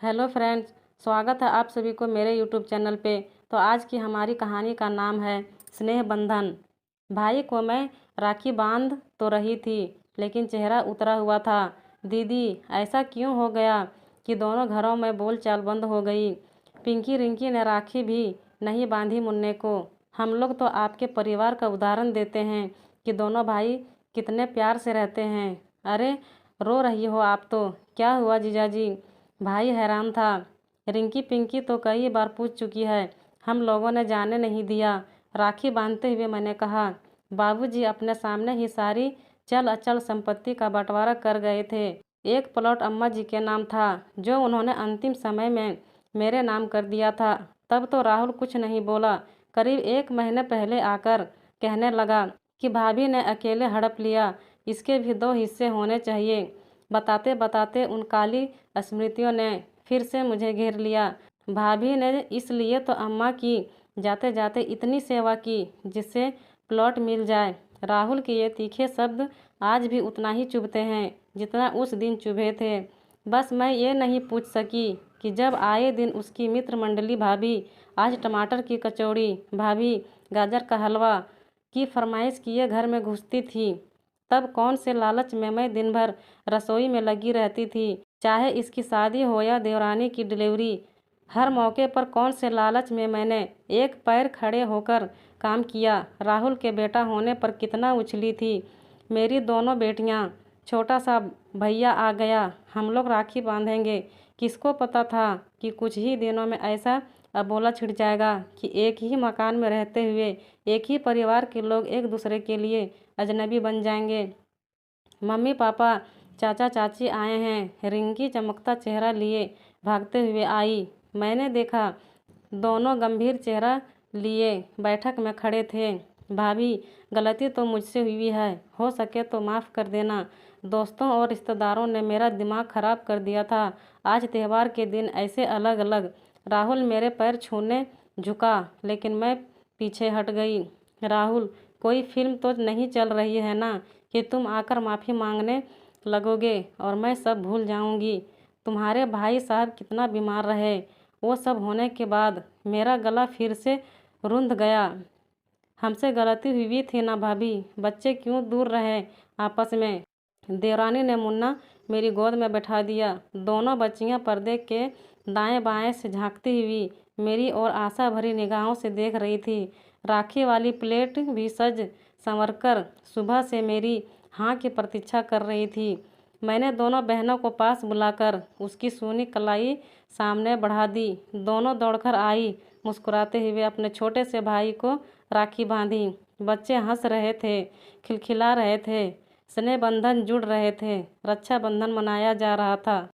Hello friends, स्वागत है आप सभी को मेरे यूट्यूब चैनल पे। तो आज की हमारी कहानी का नाम है स्नेह बंधन। भाई को मैं राखी बांध तो रही थी, लेकिन चेहरा उतरा हुआ था। दीदी, ऐसा क्यों हो गया कि दोनों घरों में बोलचाल बंद हो गई? पिंकी रिंकी ने राखी भी नहीं बांधी मुन्ने को। हम लोग तो आपके परिवार का उदाहरण देते हैं कि दोनों भाई कितने प्यार से रहते हैं। अरे, रो रही हो आप तो? क्या हुआ जीजाजी? भाई हैरान था। रिंकी पिंकी तो कई बार पूछ चुकी है, हम लोगों ने जाने नहीं दिया। राखी बांधते हुए मैंने कहा, बाबूजी अपने सामने ही सारी चल अचल संपत्ति का बंटवारा कर गए थे। एक प्लॉट अम्मा जी के नाम था, जो उन्होंने अंतिम समय में मेरे नाम कर दिया था। तब तो राहुल कुछ नहीं बोला। करीब 1 महीने पहले आकर कहने लगा कि भाभी ने अकेले हड़प लिया, इसके भी 2 हिस्से होने चाहिए। बताते बताते उन काली स्मृतियों ने फिर से मुझे घेर लिया। भाभी ने इसलिए तो अम्मा की जाते जाते इतनी सेवा की जिससे प्लॉट मिल जाए। राहुल के ये तीखे शब्द आज भी उतना ही चुभते हैं जितना उस दिन चुभे थे। बस मैं ये नहीं पूछ सकी कि जब आए दिन उसकी मित्र मंडली भाभी आज टमाटर की कचौड़ी, भाभी गाजर का हलवा की फरमाइश किए घर में घुसती थी, तब कौन से लालच में मैं दिन भर रसोई में लगी रहती थी। चाहे इसकी शादी हो या देवरानी की डिलीवरी, हर मौके पर कौन से लालच में मैंने एक पैर खड़े होकर काम किया। राहुल के बेटा होने पर कितना उछली थी मेरी दोनों बेटियां। छोटा सा भैया आ गया, हम लोग राखी बांधेंगे। किसको पता था कि कुछ ही दिनों में ऐसा अबोला छिड़ जाएगा कि एक ही मकान में रहते हुए एक ही परिवार के लोग एक दूसरे के लिए अजनबी बन जाएंगे। मम्मी पापा चाचा चाची आए हैं। रिंकी चमकता चेहरा लिए भागते हुए आई। मैंने देखा दोनों गंभीर चेहरा लिए बैठक में खड़े थे। भाभी, गलती तो मुझसे हुई है, हो सके तो माफ़ कर देना। दोस्तों और रिश्तेदारों ने मेरा दिमाग ख़राब कर दिया था। आज त्यौहार के दिन ऐसे अलग अलग। राहुल मेरे पैर छूने झुका, लेकिन मैं पीछे हट गई। राहुल, कोई फिल्म तो नहीं चल रही है ना कि तुम आकर माफ़ी मांगने लगोगे और मैं सब भूल जाऊंगी? तुम्हारे भाई साहब कितना बीमार रहे, वो सब होने के बाद मेरा गला फिर से रुंध गया। हमसे गलती हुई थी ना भाभी, बच्चे क्यों दूर रहे आपस में? देवरानी ने मुन्ना मेरी गोद में बैठा दिया। दोनों बच्चियां पर्दे के दाएं बाएं से झांकती हुई मेरी ओर आशा भरी निगाहों से देख रही थी। राखी वाली प्लेट भी सज संवरकर सुबह से मेरी हाँ की प्रतीक्षा कर रही थी। मैंने दोनों बहनों को पास बुलाकर उसकी सूनी कलाई सामने बढ़ा दी। दोनों दौड़कर आई, मुस्कुराते हुए अपने छोटे से भाई को राखी बांधी। बच्चे हंस रहे थे, खिलखिला रहे थे, स्नेह बंधन जुड़ रहे थे, रक्षाबंधन मनाया जा रहा था।